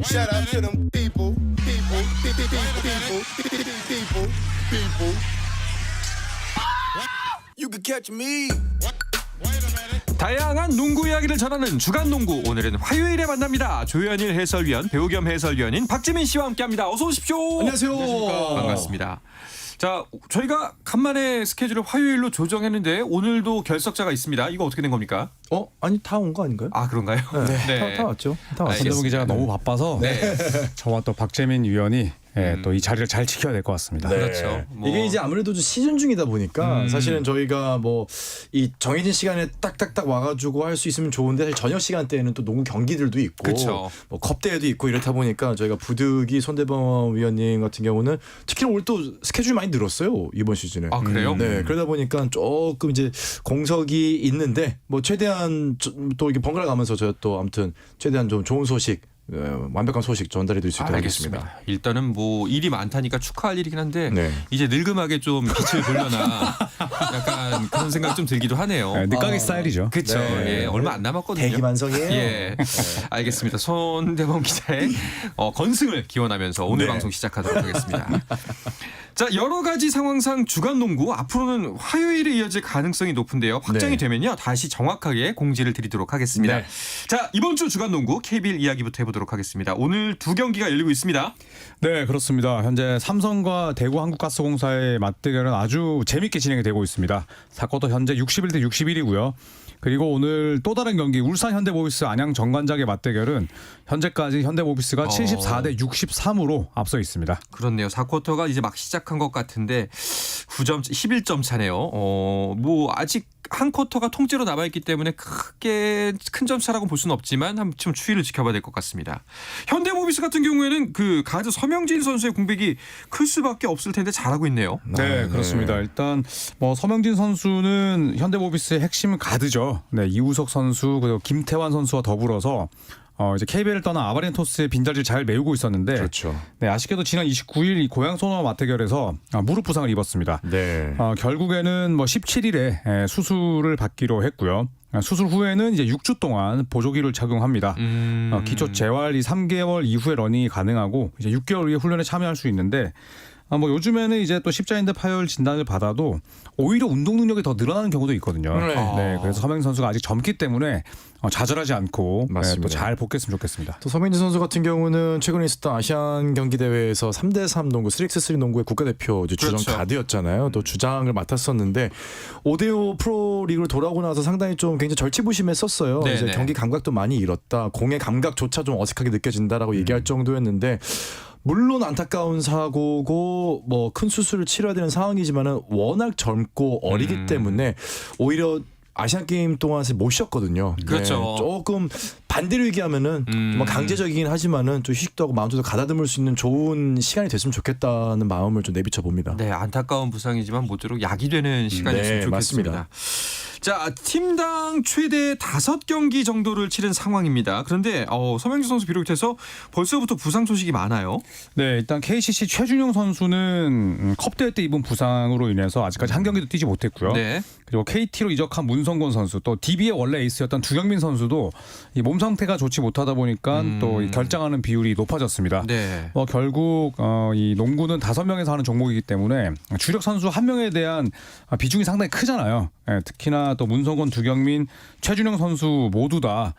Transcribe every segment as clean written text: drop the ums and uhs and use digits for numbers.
Shout out to them people. You can catch me. 다양한 농구 이야기를 전하는 주간 농구, 오늘은 화요일에 만납니다. 조현일 해설위원, 배우 겸 해설위원인 박재민 씨와 함께합니다. 어서 오십시오. 안녕하세요. 반갑습니다. 자, 저희가 간만에 스케줄을 화요일로 조정했는데 오늘도 결석자가 있습니다. 이거 어떻게 된 겁니까? 아니 다 온 거 아닌가요? 아, 그런가요? 네. 다 왔죠. 다 왔어요. 손대범 기자가 너무 바빠서 저와 또 박재민 위원이 또 이 자리를 잘 지켜야 될 것 같습니다. 네. 그렇죠. 이게 이제 아무래도 좀 시즌 중이다 보니까 사실은 저희가 뭐 이 정해진 시간에 딱딱딱 와가지고 할 수 있으면 좋은데 사실 저녁 시간대에는 또 농구 경기들도 있고 그쵸. 뭐 컵대회도 있고 이렇다 보니까 저희가 부득이 손대범 위원님 같은 경우는 특히 오늘 또 스케줄이 많이 늘었어요 이번 시즌에. 아, 그래요? 네, 그러다 보니까 조금 이제 공석이 있는데 뭐 최대한 또 이렇게 번갈아 가면서 저희 또 아무튼 최대한 좀 좋은 소식. 완벽한 소식 전달해 드릴 수 있도록 하겠습니다. 알겠습니다. 일단은 뭐 일이 많다니까 축하할 일이긴 한데 네. 이제 늙음하게 좀 빛을 보려나 약간 그런 생각 좀 들기도 하네요. 네, 늦가기 스타일이죠. 그렇죠. 네. 예, 얼마 안 남았거든요. 대기만성이에요. 예, 알겠습니다. 손대범 기자의 건승을 기원하면서 오늘 네. 방송 시작하도록 하겠습니다. 자, 여러 가지 상황상 주간 농구 앞으로는 화요일에 이어질 가능성이 높은데요. 확정이 네. 되면요 다시 정확하게 공지를 드리도록 하겠습니다. 네. 자, 이번 주 주간 농구 KBL 이야기부터 해보도록 하겠습니다. 오늘 두 경기가 열리고 있습니다. 네, 그렇습니다. 현재 삼성과 대구 한국가스공사의 맞대결은 아주 재밌게 진행이 되고 있습니다. 4쿼터 현재 61대 61이고요. 그리고 오늘 또 다른 경기 울산 현대모비스 안양 정관장의 맞대결은 현재까지 현대모비스가 74대 63으로 앞서 있습니다. 그렇네요. 4쿼터가 이제 막 시작한 것 같은데 9점, 11점 차네요. 뭐 아직 한 쿼터가 통째로 남아있기 때문에 크게 큰 점차라고 볼 수는 없지만 한번 추이를 지켜봐야 될 것 같습니다. 현대모비스 같은 경우에는 그 가드 서명진 선수의 공백이 클 수밖에 없을 텐데 잘하고 있네요. 네, 그렇습니다. 일단 뭐 서명진 선수는 현대모비스의 핵심 가드죠. 네, 이우석 선수 그리고 김태환 선수와 더불어서 이제 KBL을 떠난 아바렌토스의 빈자리를 잘 메우고 있었는데 그렇죠. 네, 아쉽게도 지난 29일 이 고양 소노와 맞대결에서 무릎 부상을 입었습니다. 네. 결국에는 뭐 17일에 수술을 받기로 했고요. 수술 후에는 이제 6주 동안 보조기를 착용합니다. 기초 재활 3개월 이후에 러닝이 가능하고 이제 6개월 후에 훈련에 참여할 수 있는데 뭐 요즘에는 이제 또 십자인대 파열 진단을 받아도 오히려 운동 능력이 더 늘어나는 경우도 있거든요. 네. 그래서 서명진 선수가 아직 젊기 때문에 좌절하지 않고 맞습니다. 또 잘 복귀했으면 좋겠습니다. 또 서명진 선수 같은 경우는 최근에 있었던 아시안 경기 대회에서 3대3 농구, 3x3 농구의 국가대표 이제 주전 그렇죠. 가드였잖아요. 또 주장을 맡았었는데 5대5 프로리그로 돌아오고 나서 상당히 좀 굉장히 절치부심했었어요. 네네. 이제 경기 감각도 많이 잃었다. 공의 감각조차 좀 어색하게 느껴진다라고 얘기할 정도였는데 물론 안타까운 사고고 뭐 큰 수술을 치러야 되는 상황이지만은 워낙 젊고 어리기 때문에 오히려 아시안 게임 동안 못 쉬었거든요. 그렇죠. 네, 조금 반대로 얘기하면은 뭐 강제적이긴 하지만은 좀 휴식도 하고 마음도 가다듬을 수 있는 좋은 시간이 됐으면 좋겠다는 마음을 좀 내비쳐 봅니다. 네, 안타까운 부상이지만 모쪼록 약이 되는 시간이었으면 네, 좋겠습니다. 맞습니다. 자, 팀당 최대 5경기 정도를 치른 상황입니다. 그런데 서명진 선수 비롯해서 벌써부터 부상 소식이 많아요. 네, 일단 KCC 최준용 선수는 컵대회 때 입은 부상으로 인해서 아직까지 한 경기도 뛰지 못했고요. 네. 그리고 KT로 이적한 문성곤 선수, 또 DB의 원래 에이스였던 두경민 선수도 이 몸 상태가 좋지 못하다 보니까 또 이 결장하는 비율이 높아졌습니다. 네. 결국 이 농구는 5명에서 하는 종목이기 때문에 주력 선수 한 명에 대한 비중이 상당히 크잖아요. 특히나 또 문성곤, 두경민, 최준영 선수 모두 다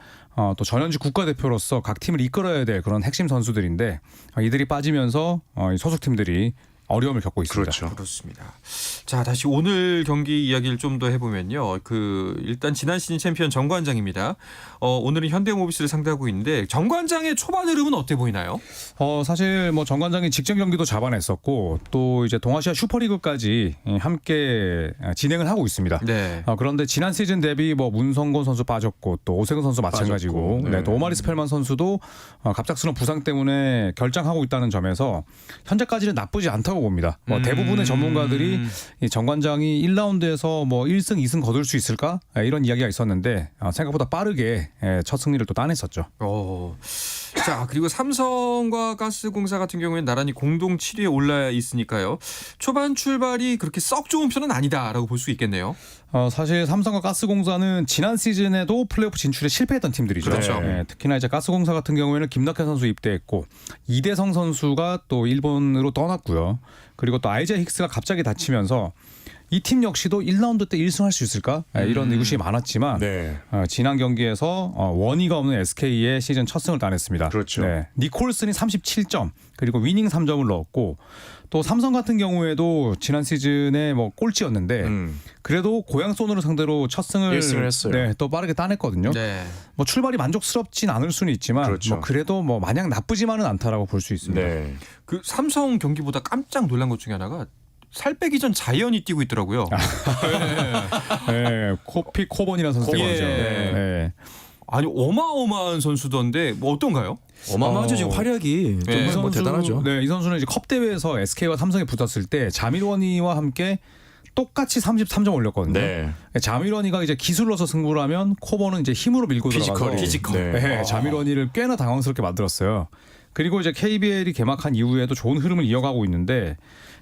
또 전현직 국가대표로서 각 팀을 이끌어야 될 그런 핵심 선수들인데 이들이 빠지면서 이 소속팀들이 어려움을 겪고 있습니다. 그렇죠. 그렇습니다. 자, 다시 오늘 경기 이야기를 좀 더 해보면요. 일단 지난 시즌 챔피언 정관장입니다. 오늘은 현대모비스를 상대하고 있는데 정관장의 초반 흐름은 어때 보이나요? 사실 뭐 정관장이 직전 경기도 잡아냈었고 또 이제 동아시아 슈퍼리그까지 함께 진행을 하고 있습니다. 네. 그런데 지난 시즌 대비 뭐 문성곤 선수 빠졌고 또 오세근 선수 마찬가지고 빠졌고, 네, 또 오마리 스펠만 선수도 갑작스러운 부상 때문에 결장하고 있다는 점에서 현재까지는 나쁘지 않다고 봅니다. 대부분의 전문가들이 이 정관장이 1라운드에서 뭐 1승, 2승 거둘 수 있을까? 이런 이야기가 있었는데 생각보다 빠르게 첫 승리를 또 따냈었죠. 자, 그리고 삼성과 가스공사 같은 경우에는 나란히 공동 7위에 올라 있으니까요. 초반 출발이 그렇게 썩 좋은 편은 아니다라고 볼 수 있겠네요. 사실 삼성과 가스공사는 지난 시즌에도 플레이오프 진출에 실패했던 팀들이죠. 그렇죠. 네, 특히나 이제 가스공사 같은 경우에는 김낙현 선수 입대했고 이대성 선수가 또 일본으로 떠났고요. 그리고 또 아이자 힉스가 갑자기 다치면서 이 팀 역시도 1라운드 때 1승할 수 있을까? 이런 의구심이 많았지만 네. 지난 경기에서 원의가 없는 SK의 시즌 첫 승을 따냈습니다. 그렇죠. 네, 니콜슨이 37점 그리고 위닝 3점을 넣었고 또 삼성 같은 경우에도 지난 시즌에 뭐 꼴찌였는데 그래도 고양 소노를 상대로 첫 승을 1승을 했어요. 네, 또 빠르게 따냈거든요. 네. 뭐 출발이 만족스럽진 않을 수는 있지만 그렇죠. 뭐 그래도 뭐 마냥 나쁘지만은 않다라고 볼 수 있습니다. 네. 그 삼성 경기보다 깜짝 놀란 것 중에 하나가 살 빼기 전 자이언이 뛰고 있더라고요. 네, 코번이라는 선수가 예. 있죠. 네. 아니 어마어마한 선수던데 뭐 어떤가요? 어마어마하죠. 지금 활약이 네. 정말 뭐 대단하죠. 네, 이 선수는 이제 컵 대회에서 SK와 삼성이 붙었을 때 자밀원이와 함께 똑같이 33점 올렸거든요. 네. 자밀원이가 이제 기술로서 승부를 하면 코번은 이제 힘으로 밀고 들어가서 피지컬. 네, 자밀원이를 꽤나 당황스럽게 만들었어요. 그리고 이제 KBL이 개막한 이후에도 좋은 흐름을 이어가고 있는데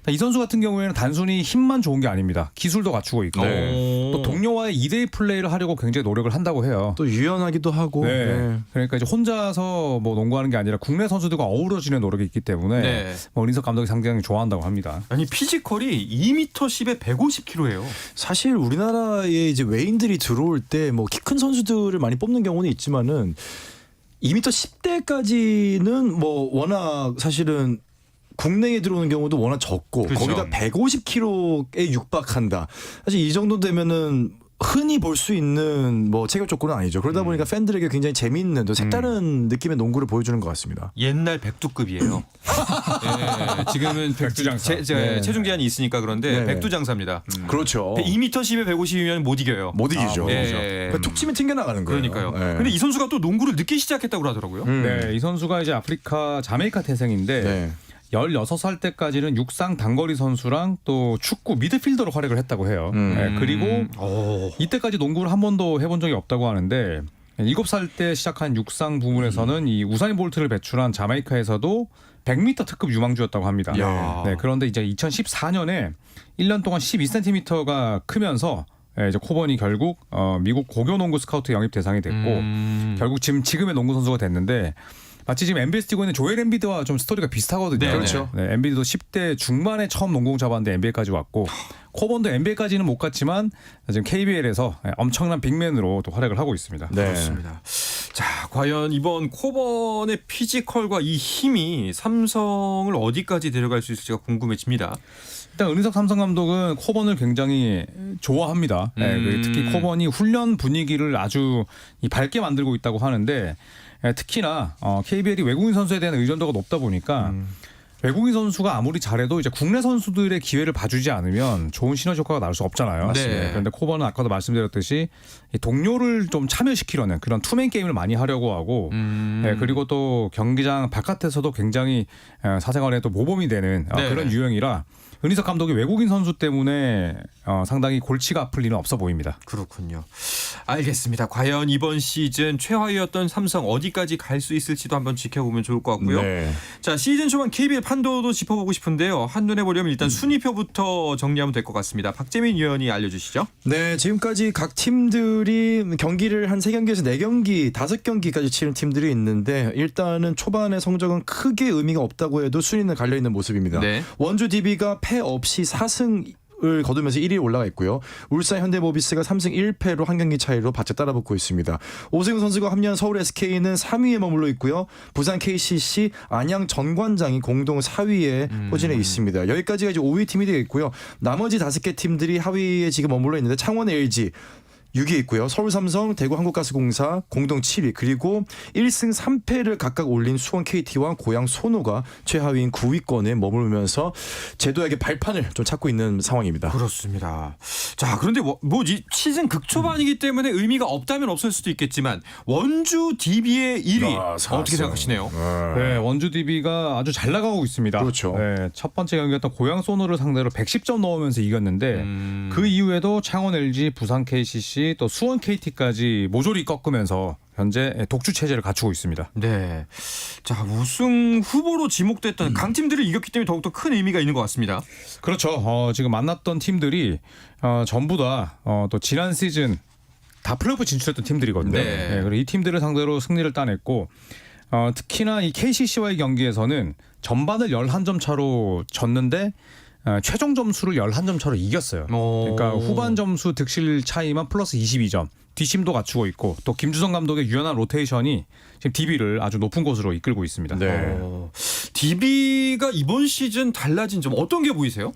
이 선수 같은 경우에는 단순히 힘만 좋은 게 아닙니다. 기술도 갖추고 있고 네. 또 동료와의 2대1 플레이를 하려고 굉장히 노력을 한다고 해요. 또 유연하기도 하고. 네. 네. 그러니까 이제 혼자서 뭐 농구하는 게 아니라 국내 선수들과 어우러지는 노력이 있기 때문에 네. 뭐 은인석 감독이 상당히 좋아한다고 합니다. 아니 피지컬이 2m 10에 150kg예요. 사실 우리나라에 이제 외인들이 들어올 때 뭐 키 큰 선수들을 많이 뽑는 경우는 있지만은 2m 10대까지는 뭐 워낙 사실은 국내에 들어오는 경우도 워낙 적고 그렇죠. 거기다 150kg에 육박한다. 사실 이 정도 되면은 흔히 볼 수 있는 뭐 체격 조건은 아니죠. 그러다 보니까 팬들에게 굉장히 재미있는 또 색다른 느낌의 농구를 보여주는 것 같습니다. 옛날 백두급이에요. 네, 지금은 백두장사. 체중 제한이 있으니까 그런데 네. 백두장사입니다. 그렇죠. 2m 10에 150이면 못 이겨요. 못 이기죠. 네. 그러니까 툭 치면 튕겨나가는 거예요. 그러니까요. 네. 근데 이 선수가 또 농구를 늦게 시작했다고 하더라고요. 네, 이 선수가 이제 아프리카 자메이카 태생인데 네. 16살 때까지는 육상 단거리 선수랑 또 축구 미드필더로 활약을 했다고 해요. 네, 그리고 이때까지 농구를 한 번도 해본 적이 없다고 하는데 7살 때 시작한 육상 부문에서는 이 우사인 볼트를 배출한 자메이카에서도 100m 특급 유망주였다고 합니다. 야. 네, 그런데 이제 2014년에 1년 동안 12cm가 크면서 이제 코번이 결국 미국 고교농구 스카우트 영입 대상이 됐고 결국 지금의 농구 선수가 됐는데 마치 지금 NBA에서 뛰고 있는 조엘 엠비드와 좀 스토리가 비슷하거든요. 네, 그렇죠. 네, 엠비드도 10대 중반에 처음 농구 잡았는데 NBA까지 왔고 코번도 NBA까지는 못 갔지만 지금 KBL에서 엄청난 빅맨으로 또 활약을 하고 있습니다. 네. 그렇습니다. 자, 과연 이번 코번의 피지컬과 이 힘이 삼성을 어디까지 데려갈 수 있을지가 궁금해집니다. 일단 은희석 삼성 감독은 코번을 굉장히 좋아합니다. 네, 특히 코번이 훈련 분위기를 아주 밝게 만들고 있다고 하는데 특히나 KBL이 외국인 선수에 대한 의존도가 높다 보니까 외국인 선수가 아무리 잘해도 이제 국내 선수들의 기회를 봐주지 않으면 좋은 시너지 효과가 날 수 없잖아요. 네. 그런데 코번은 아까도 말씀드렸듯이 이 동료를 좀 참여시키려는 그런 투맨 게임을 많이 하려고 하고 네, 그리고 또 경기장 바깥에서도 굉장히 사생활에 또 모범이 되는 네. 그런 유형이라 은희석 감독이 외국인 선수 때문에 상당히 골치가 아플 일은 없어 보입니다. 그렇군요. 알겠습니다. 과연 이번 시즌 최하위였던 삼성 어디까지 갈 수 있을지도 한번 지켜보면 좋을 것 같고요. 네. 자, 시즌 초반 KBL 판도도 짚어보고 싶은데요. 한눈에 보려면 일단 순위표부터 정리하면 될 것 같습니다. 박재민 위원이 알려주시죠. 네, 지금까지 각 팀들이 경기를 한 3경기에서 4경기, 5경기까지 치른 팀들이 있는데 일단은 초반의 성적은 크게 의미가 없다고 해도 순위는 갈려있는 모습입니다. 네. 원주 DB가 패 없이 4승 을 거두면서 1위에 올라가 있고요. 울산 현대모비스가 3승 1패로 한 경기 차이로 바짝 따라붙고 있습니다. 오승훈 선수가 합류한 서울 SK는 3위에 머물러 있고요. 부산 KCC, 안양 전관장이 공동 4위에 포진해 있습니다. 여기까지가 이제 5위 팀이 되겠고요. 나머지 5개 팀들이 하위에 지금 머물러 있는데 창원 LG 6위에 있고요. 서울 삼성, 대구 한국가스공사 공동 7위 그리고 1승 3패를 각각 올린 수원 KT와 고양 소노가 최하위인 9위권에 머물면서 제도에게 발판을 좀 찾고 있는 상황입니다. 그렇습니다. 자, 그런데 뭐지 시즌 극초반이기 때문에 의미가 없다면 없을 수도 있겠지만 원주 DB의 1위 어떻게 생각하시네요? 네, 원주 DB가 아주 잘 나가고 있습니다. 그렇죠. 네, 첫 번째 경기였던 고양 소노를 상대로 110점 넣으면서 이겼는데 그 이후에도 창원 LG, 부산 KCC, NC 또 수원 KT까지 모조리 꺾으면서 현재 독주 체제를 갖추고 있습니다. 네. 자, 우승 후보로 지목됐던 강팀들을 이겼기 때문에 더욱더 큰 의미가 있는 것 같습니다. 그렇죠. 지금 만났던 팀들이 전부 다 또 지난 시즌 다 플레이오프 진출했던 팀들이거든요. 네. 그리고 이 팀들을 상대로 승리를 따냈고 특히나 이 KCC와의 경기에서는 전반을 11점 차로 졌는데 최종 점수를 11점 차로 이겼어요. 그러니까 후반 점수 득실 차이만 플러스 22점. 뒷심도 갖추고 있고 또 김주성 감독의 유연한 로테이션이 지금 DB를 아주 높은 곳으로 이끌고 있습니다. 네. DB가 이번 시즌 달라진 점 어떤 게 보이세요?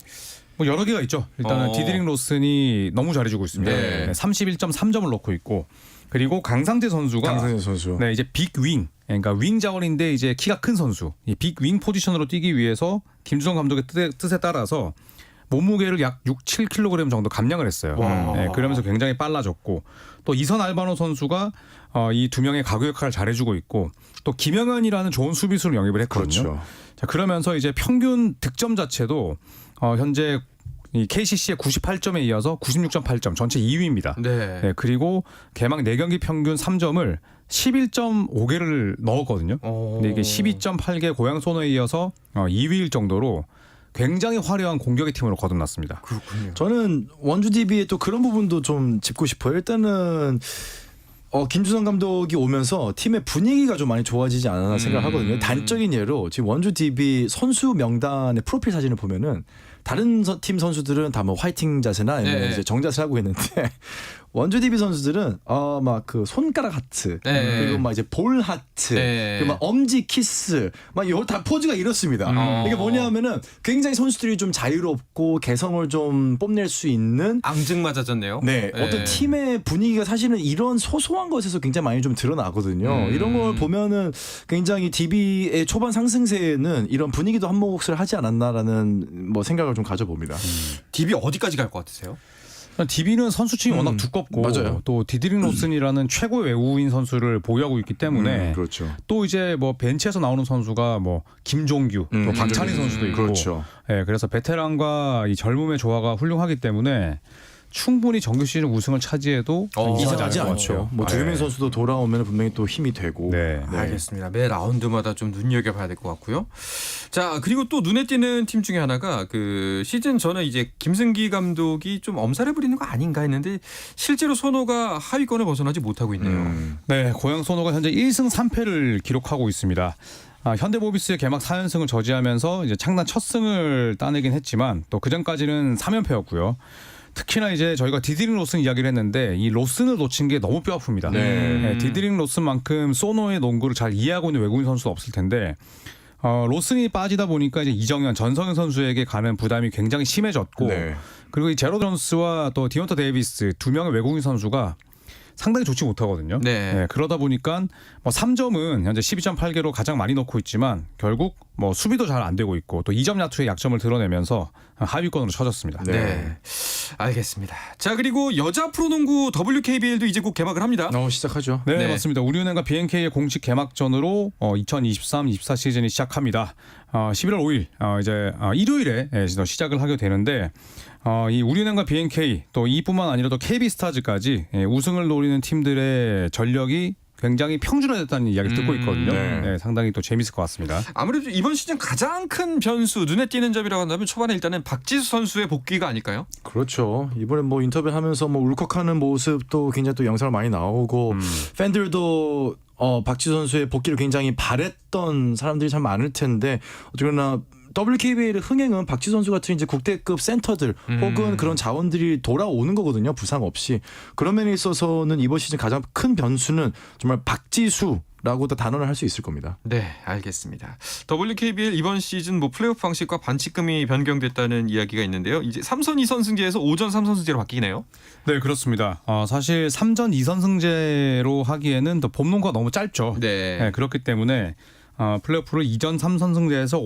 뭐 여러 개가 있죠. 일단은 디드릭 로슨이 너무 잘해주고 있습니다. 네. 31.3점을 넣고 있고 그리고 강상재 선수가 강상재 선수. 네, 이제 빅윙 그러니까 윙 자원인데 이제 키가 큰 선수 이 빅윙 포지션으로 뛰기 위해서 김주성 감독의 뜻에 따라서 몸무게를 약 6, 7kg 정도 감량을 했어요. 네, 그러면서 굉장히 빨라졌고 또 이선 알바노 선수가 이 두 명의 가구 역할을 잘해주고 있고 또 김영현이라는 좋은 수비수를 영입을 했거든요. 그렇죠. 자, 그러면서 이제 평균 득점 자체도 현재 이 KCC의 98점에 이어서 96.8점 전체 2위입니다. 네. 네, 그리고 개막 4경기 평균 3점을 11.5개를 넣었거든요. 근데 이게 12.8개 고양 소노에 이어서 2위일 정도로 굉장히 화려한 공격의 팀으로 거듭났습니다. 그렇군요. 저는 원주 DB의 또 그런 부분도 좀 짚고 싶어요. 일단은 김주성 감독이 오면서 팀의 분위기가 좀 많이 좋아지지 않았나 생각하거든요. 단적인 예로 지금 원주 DB 선수 명단의 프로필 사진을 보면은 다른 팀 선수들은 다 뭐 화이팅 자세나 아니면 이제 정자세 하고 있는데 원주 DB 선수들은 막 그 손가락 하트 그리고 막 이제 볼 하트 그리고 막 엄지 키스 막 이거 다 포즈가 이렇습니다. 이게 뭐냐면은 굉장히 선수들이 좀 자유롭고 개성을 좀 뽐낼 수 있는 앙증맞아졌네요. 네, 어떤 팀의 분위기가 사실은 이런 소소한 것에서 굉장히 많이 좀 드러나거든요. 이런 걸 보면은 굉장히 DB의 초반 상승세에는 이런 분위기도 한 몫을 하지 않았나라는 뭐 생각을 좀 가져봅니다. DB 어디까지 갈 것 같으세요? DB는 선수층이 워낙 두껍고 맞아요. 또 디드릭 로슨이라는 최고의 외국인 선수를 보유하고 있기 때문에 그렇죠. 또 이제 뭐 벤치에서 나오는 선수가 뭐 김종규 또 박찬희 선수도 있고 그렇죠. 네, 그래서 베테랑과 이 젊음의 조화가 훌륭하기 때문에 충분히 정규 시즌 우승을 차지해도 이상하지 않죠. 뭐 주유민 선수도 돌아오면 분명히 또 힘이 되고. 네. 알겠습니다. 매 라운드마다 좀 눈여겨봐야 될 것 같고요. 자, 그리고 또 눈에 띄는 팀 중에 하나가 그 시즌 전에 이제 김승기 감독이 좀 엄살을 부리는 거 아닌가 했는데 실제로 선호가 하위권을 벗어나지 못하고 있네요. 네, 고양 소노가 현재 1승 3패를 기록하고 있습니다. 현대모비스의 개막 4연승을 저지하면서 이제 창단 첫 승을 따내긴 했지만 또 그전까지는 3연패였고요. 특히나 이제 저희가 디드릭 로슨 이야기를 했는데 이 로슨을 놓친 게 너무 뼈 아픕니다. 네, 디드릭 로슨만큼 소노의 농구를 잘 이해하고 있는 외국인 선수도 없을 텐데 로슨이 빠지다 보니까 이제 이정현, 전성현 선수에게 가는 부담이 굉장히 심해졌고 그리고 이 제로 존스와 또 디온타 데이비스 두 명의 외국인 선수가 상당히 좋지 못하거든요. 네, 그러다 보니까 뭐 3점은 현재 12.8개로 가장 많이 넣고 있지만 결국 뭐 수비도 잘 안 되고 있고 또 2점 야투의 약점을 드러내면서 하위권으로 처졌습니다. 네. 알겠습니다. 자, 그리고 여자 프로농구 WKBL도 이제 곧 개막을 합니다. 시작하죠. 네, 맞습니다. 우리은행과 BNK의 공식 개막전으로 2023-24 시즌이 시작합니다. 11월 5일 이제 일요일에 시작을 하게 되는데 이 우리은행과 BNK 또 이뿐만 아니라 또 KB스타즈까지 우승을 노리는 팀들의 전력이 굉장히 평준화됐다는 이야기를 듣고 있거든요. 네, 상당히 또 재밌을 것 같습니다. 아무래도 이번 시즌 가장 큰 변수 눈에 띄는 점이라고 한다면 초반에 일단은 박지수 선수의 복귀가 아닐까요? 그렇죠. 이번에 뭐 인터뷰하면서 뭐 울컥하는 모습도 굉장히 또 영상으로 많이 나오고 팬들도 박지수 선수의 복귀를 굉장히 바랬던 사람들이 참 많을 텐데 어쨌거나 WKBL의 흥행은 박지수 선수 같은 이제 국대급 센터들 혹은 그런 자원들이 돌아오는 거거든요. 부상 없이. 그런 면에 있어서는 이번 시즌 가장 큰 변수는 정말 박지수라고도 단언을 할 수 있을 겁니다. 네, 알겠습니다. WKBL 이번 시즌 뭐 플레이오프 방식과 반칙금이 변경됐다는 이야기가 있는데요. 이제 3선 2선승제에서 5전 3선승제로 바뀌네요. 네, 그렇습니다. 사실 3전 2선승제로 하기에는 또 봄농구가 너무 짧죠. 네. 그렇기 때문에 플레이오프를 2전 3선승제에서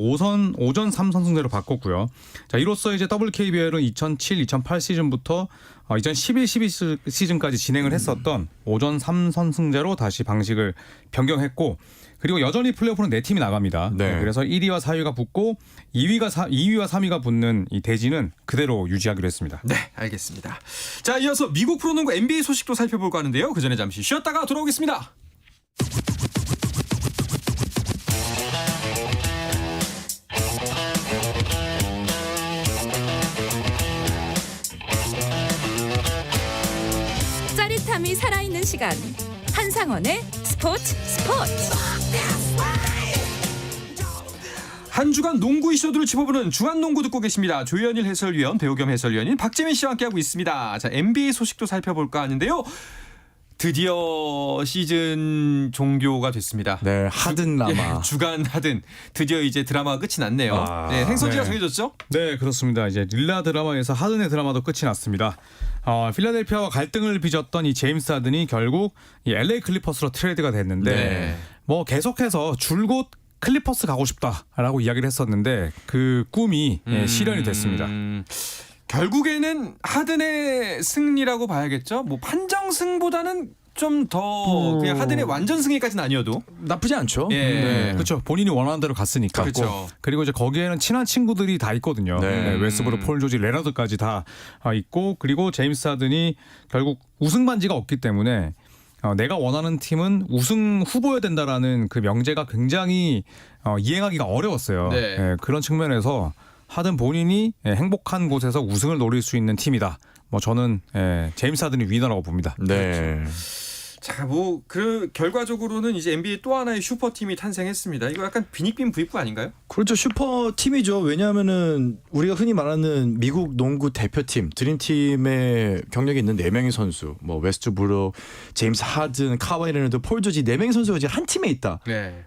5전 3선승제로 바꿨고요. 자, 이로써 이제 WKBL은 2007-2008 시즌부터 2011-12 시즌까지 진행을 했었던 5전 3선승제로 다시 방식을 변경했고, 그리고 여전히 플레이오프는 4팀이 나갑니다. 네. 그래서 1위와 4위가 붙고 2위와 3위가 붙는 이 대진은 그대로 유지하기로 했습니다. 네, 알겠습니다. 자, 이어서 미국 프로농구 NBA 소식도 살펴볼까 하는데요. 그 전에 잠시 쉬었다가 돌아오겠습니다. 짜릿함이 살아있는 시간, 한상원의 스포츠. 한 주간 농구 이슈들을 짚어보는 주간농구 듣고 계십니다. 조현일 해설위원, 배우 겸 해설위원인 박재민 씨와 함께하고 있습니다. 자, NBA 소식도 살펴볼까 하는데요. 드디어 시즌 종료가 됐습니다. 네, 하든라마. 예, 주간 하든 드디어 이제 드라마가 끝이 났네요. 아, 네, 행선지가 네. 정해졌죠? 네, 그렇습니다. 이제 릴라 드라마에서 하든의 드라마도 끝이 났습니다. 필라델피아와 갈등을 빚었던 이 제임스 하든이 결국 이 LA 클리퍼스로 트레이드가 됐는데 네. 뭐 계속해서 줄곧 클리퍼스 가고 싶다라고 이야기를 했었는데 그 꿈이 실현이 됐습니다. 결국에는 하든의 승리라고 봐야겠죠. 뭐 판정승보다는 좀 더 그냥 하든의 완전 승리까지는 아니어도. 나쁘지 않죠. 예. 네. 그렇죠. 본인이 원하는 대로 갔으니까. 그렇죠. 그리고 이제 거기에는 친한 친구들이 다 있거든요. 네. 웨스브룩, 폴 조지, 레너드까지 다 있고, 그리고 제임스 하든이 결국 우승 반지가 없기 때문에 내가 원하는 팀은 우승 후보여야 된다라는 그 명제가 굉장히 이행하기가 어려웠어요. 네. 예, 그런 측면에서 하든 본인이 행복한 곳에서 우승을 노릴 수 있는 팀이다. 뭐 저는 제임스 하든이 위너라고 봅니다. 네. 자, 뭐 그 결과적으로는 이제 NBA 또 하나의 슈퍼팀이 탄생했습니다. 이거 약간 빈익빈 부익부 아닌가요? 그렇죠. 슈퍼 팀이죠. 왜냐하면은 우리가 흔히 말하는 미국 농구 대표팀 드림팀의 경력이 있는 4명의 선수, 뭐 웨스트브룩, 제임스 하든, 카와이 레너드, 폴 조지 4명의 선수가 이제 한 팀에 있다. 네.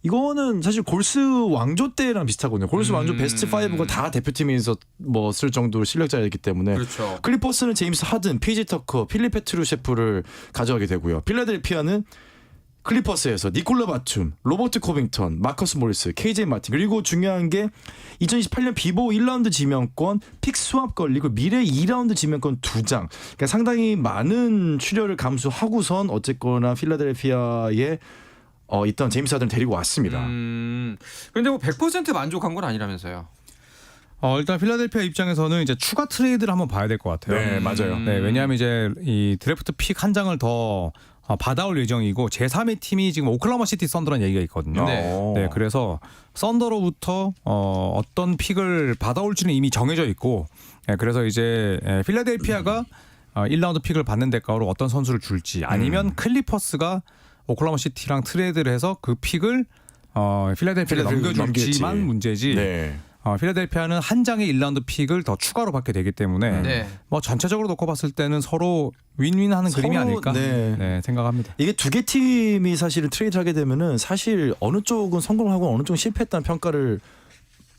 이거는 사실 골스 왕조 때랑 비슷하거든요. 골스 왕조 베스트 5가 다 대표팀에서 뭐 쓸 정도로 실력자이기 때문에. 그렇죠. 클리퍼스는 제임스 하든, 피지 터커, 필립 페트루셰프를 가져가게 되고요. 필라델피아는 클리퍼스에서 니콜라 바툼, 로버트 코빙턴, 마커스 모리스, KJ 마틴, 그리고 중요한 게 2028년 비보 1라운드 지명권 픽 스왑 걸리고 미래 2라운드 지명권 2장. 그러니까 상당히 많은 출혈을 감수하고선 어쨌거나 필라델피아에 있던 제임스 하든을 데리고 왔습니다. 그런데 뭐 100% 만족한 건 아니라면서요. 일단 필라델피아 입장에서는 이제 추가 트레이드를 한번 봐야 될 것 같아요. 네, 맞아요. 네, 왜냐하면 이제 이 드래프트 픽 한 장을 더 받아올 예정이고 제3의 팀이 지금 오클라호마 시티 썬더라는 얘기가 있거든요. 네. 그래서 썬더로부터 어떤 픽을 받아올지는 이미 정해져 있고, 그래서 이제 필라델피아가 1라운드 픽을 받는 대가로 어떤 선수를 줄지, 아니면 클리퍼스가 오클라호마 시티랑 트레이드를 해서 그 픽을 필라델피아에 넘겨줄지만 문제지. 네. 필라델피아는 한 장의 1라운드 픽을 더 추가로 받게 되기 때문에 네. 뭐 전체적으로 놓고 봤을 때는 서로 윈윈하는 그림이 아닐까 생각합니다. 이게 두 개 팀이 사실은 트레이드하게 되면은 사실 어느 쪽은 성공하고 어느 쪽은 실패했다는 평가를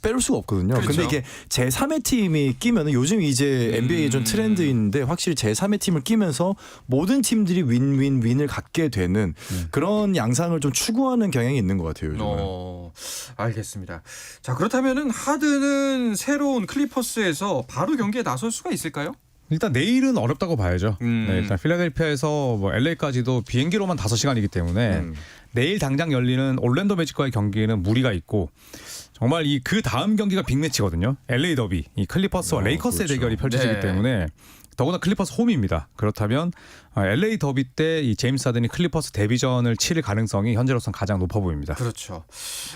빼올 수가 없거든요. 그렇죠. 근데 이게 제3의 팀이 끼면은 요즘 이제 NBA에 좀 트렌드인데 확실히 제3의 팀을 끼면서 모든 팀들이 윈윈윈을 갖게 되는 그런 양상을 좀 추구하는 경향이 있는 것 같아요. 요즘은. 알겠습니다. 자, 그렇다면은 하든은 새로운 클리퍼스에서 바로 경기에 나설 수가 있을까요? 일단 내일은 어렵다고 봐야죠. 네, 일단 필라델피아에서 뭐 LA까지도 비행기로만 5시간이기 때문에 내일 당장 열리는 올랜도 매직과의 경기에는 무리가 있고, 정말 이 그 다음 경기가 빅매치거든요. LA 더비, 이 클리퍼스와 레이커스의 그렇죠. 대결이 펼쳐지기 네. 때문에 더구나 클리퍼스 홈입니다. 그렇다면 LA 더비 때 이 제임스 하든이 클리퍼스 데뷔전을 치를 가능성이 현재로서는 가장 높아 보입니다. 그렇죠.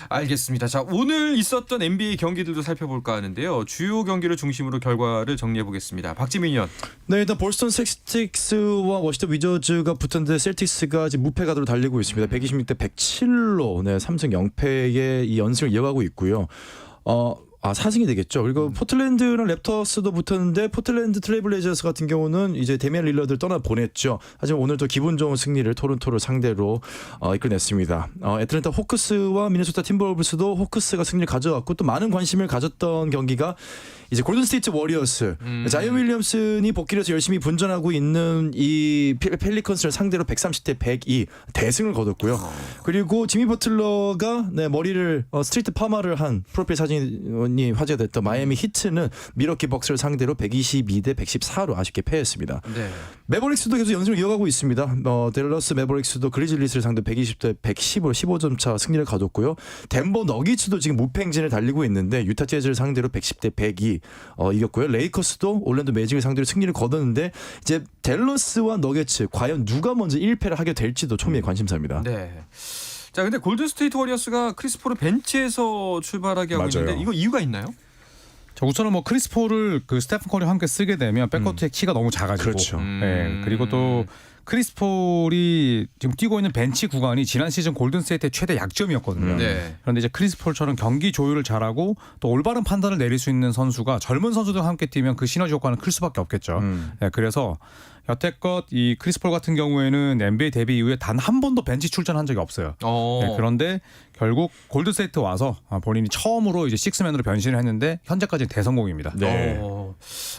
알겠습니다. 자, 오늘 있었던 NBA 경기들도 살펴볼까 하는데요. 주요 경기를 중심으로 결과를 정리해 보겠습니다. 박지민 의원. 네, 일단 보스턴 셀틱스와 워싱턴 위저즈가 붙었는데 셀틱스가 지금 무패 가도로 달리고 있습니다. 126대 107로 3승 0패의 이 연승을 이어가고 있고요. 4승이 되겠죠. 그리고 포틀랜드랑 랩터스도 붙었는데 포틀랜드 트레이블레이저스 같은 경우는 이제 데미안 릴러드를 떠나 보냈죠. 하지만 오늘도 기분 좋은 승리를 토론토를 상대로 이끌어냈습니다. 애틀랜타 호크스와 미네소타 팀버월브스도 호크스가 승리를 가져왔고 또 많은 관심을 가졌던 경기가 이제 골든스테이트 워리어스 자이언 윌리엄슨이 복귀를 해서 열심히 분전하고 있는 이 펠리컨스를 상대로 130대 102 대승을 거뒀고요. 그리고 지미 버틀러가 머리를 스트리트 파마를 한 프로필 사진이 화제가 됐던 마이애미 히트는 미러키 벅스를 상대로 122대 114로 아쉽게 패했습니다. 네. 매버릭스도 계속 연승을 이어가고 있습니다. 댈러스 매버릭스도 그리즐리스를 상대로 120대 110으로 15점 차 승리를 거뒀고요. 덴버 너기츠도 지금 무팽진을 달리고 있는데 유타 재즈를 상대로 110대 102 이겼고요. 레이커스도 올랜도 매직을 상대로 승리를 거뒀는데 이제 댈러스와 너게츠 과연 누가 먼저 1패를 하게 될지도 초미의 관심사입니다. 네. 자, 근데 골든스테이트 워리어스가 크리스 폴을 벤치에서 출발하게 하고 맞아요. 있는데 이거 이유가 있나요? 자, 우선은 뭐 크리스 폴을 그 스테픈 커리와 함께 쓰게 되면 백코트의 키가 너무 작아지고, 그렇죠. 네, 그리고 또 크리스 폴이 지금 뛰고 있는 벤치 구간이 지난 시즌 골든스테이트의 최대 약점이었거든요. 네. 그런데 이제 크리스 폴처럼 경기 조율을 잘하고 또 올바른 판단을 내릴 수 있는 선수가 젊은 선수들과 함께 뛰면 그 시너지 효과는 클 수밖에 없겠죠. 네, 그래서 여태껏 이 크리스 폴 같은 경우에는 NBA 데뷔 이후에 단 한 번도 벤치 출전한 적이 없어요. 네, 그런데 결국 골든스테이트 와서 본인이 처음으로 이제 식스맨으로 변신을 했는데 현재까지 대성공입니다. 네.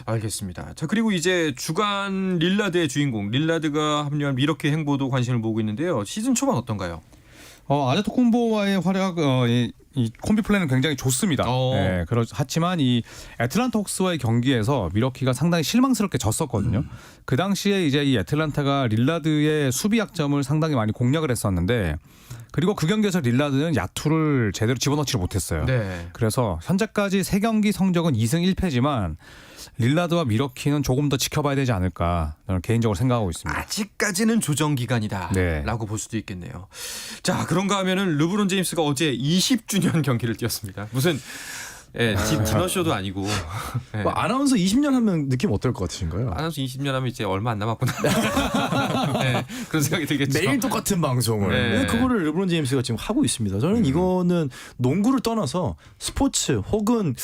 알겠습니다. 자, 그리고 이제 주간 릴라드의 주인공 릴라드가 합류한 미러키 행보도 관심을 모으고 있는데요. 시즌 초반 어떤가요? 아데토쿤보와의 활약 이 콤비 플레이는 굉장히 좋습니다. 네, 하지만 이 애틀란타 혹스와의 경기에서 미러키가 상당히 실망스럽게 졌었거든요. 그 당시에 이제 이 애틀란타가 릴라드의 수비 약점을 상당히 많이 공략을 했었는데 그리고 그 경기에서 릴라드는 야투를 제대로 집어넣지를 못했어요. 네. 그래서 현재까지 3경기 성적은 2승 1패지만 릴라드와 미러키는 조금 더 지켜봐야 되지 않을까 저는 개인적으로 생각하고 있습니다. 아직까지는 조정 기간이다라고 네. 볼 수도 있겠네요. 자, 그런가 하면은 르브론 제임스가 어제 20주년 경기를 뛰었습니다. 무슨 디너쇼도 아니고. 네. 뭐 아나운서 20년 하면 느낌 어떨 것 같으신가요? 아나운서 20년 하면 이제 얼마 안 남았구나. 네, 그런 생각이 들겠죠. 매일 똑같은 방송을. 네. 그거를 르브론 제임스가 지금 하고 있습니다. 저는 이거는 농구를 떠나서 스포츠 혹은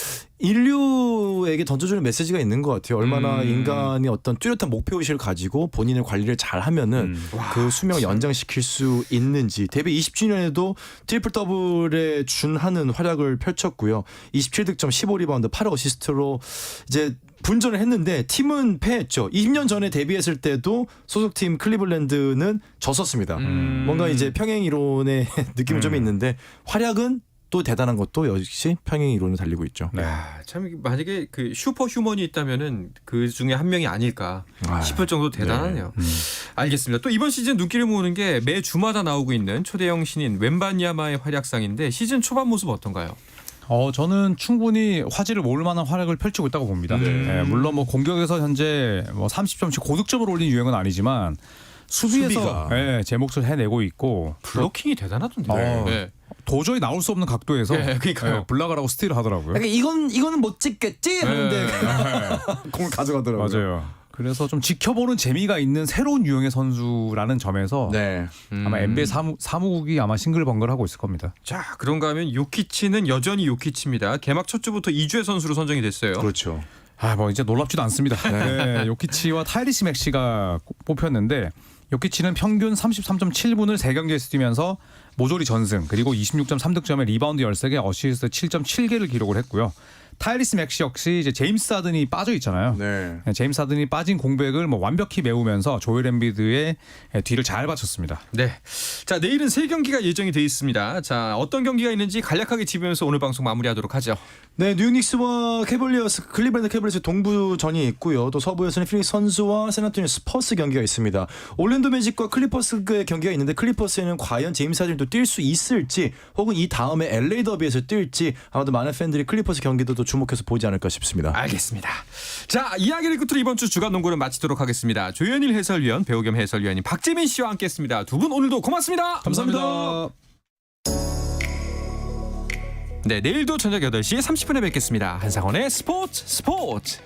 인류에게 던져주는 메시지가 있는 것 같아요. 얼마나 인간이 어떤 뚜렷한 목표의식을 가지고 본인의 관리를 잘 하면은 그 수명을 연장시킬 수 있는지. 데뷔 20주년에도 트리플 더블에 준하는 활약을 펼쳤고요. 27득점 15리바운드 8어시스트로 이제 분전을 했는데 팀은 패했죠. 20년 전에 데뷔했을 때도 소속팀 클리블랜드는 졌었습니다. 뭔가 이제 평행 이론의 느낌은 좀 있는데 활약은 또 대단한 것도 역시 평행 이론을 달리고 있죠. 네. 참 만약에 그 슈퍼 휴먼이 있다면은 그 중에 한 명이 아닐까 싶을 정도로 대단하네요. 알겠습니다. 또 이번 시즌 눈길을 모으는 게 매 주마다 나오고 있는 초대형 신인 웬바니아마의 활약상인데 시즌 초반 모습 어떤가요? 저는 충분히 화제를 모을 만한 활약을 펼치고 있다고 봅니다. 네, 물론 뭐 공격에서 현재 뭐 30점씩 고득점을 올린 유형은 아니지만 수비에서 제 몫을 해내고 있고 블로킹이 대단하던데요. 네. 도저히 나올 수 없는 각도에서 그러니까요. 블락을 하고 스틸을 하더라고요. 그러니까 이거는 못 찍겠지 하는데 공을 가져가더라고요. 맞아요. 그래서 좀 지켜보는 재미가 있는 새로운 유형의 선수라는 점에서 아마 NBA 사무국이 아마 싱글벙글하고 있을 겁니다. 자, 그런가 하면 요키치는 여전히 요키치입니다. 개막 첫 주부터 2주의 선수로 선정이 됐어요. 그렇죠. 뭐 이제 놀랍지도 않습니다. 네, 요키치와 타이리스 맥시가 뽑혔는데 요키치는 평균 33.7분을 3경기에서 뛰면서 모조리 전승 그리고 26.3득점에 리바운드 13개 어시스트 7.7개를 기록을 했고요. 타이리스 맥시 역시 이제 제임스 하든이 빠져 있잖아요. 네. 제임스 하든이 빠진 공백을 뭐 완벽히 메우면서 조엘 엠비드의 뒤를 잘 받쳤습니다. 네. 자, 내일은 3경기가 예정이 돼 있습니다. 자, 어떤 경기가 있는지 간략하게 짚으면서 오늘 방송 마무리하도록 하죠. 네, 뉴욕 닉스와 캐벌리어스, 클리블랜드 캐벌리어스 동부전이 있고요. 또 서부에서는 피닉스 선즈와 샌안토니오 스퍼스 경기가 있습니다. 올랜도 매직과 클리퍼스의 경기가 있는데 클리퍼스에는 과연 제임스 하든이 또 뛸 수 있을지 혹은 이 다음에 LA 더비에서 뛸지 아마도 많은 팬들이 클리퍼스 경기도 또 주목해서 보지 않을까 싶습니다. 알겠습니다. 자, 이야기를 끝으로 이번 주 주간 농구를 마치도록 하겠습니다. 조현일 해설위원, 배우 겸 해설위원인 박재민 씨와 함께했습니다. 두 분 오늘도 고맙습니다. 감사합니다. 네, 내일도 저녁 8시 30분에 뵙겠습니다. 한상원의 스포츠.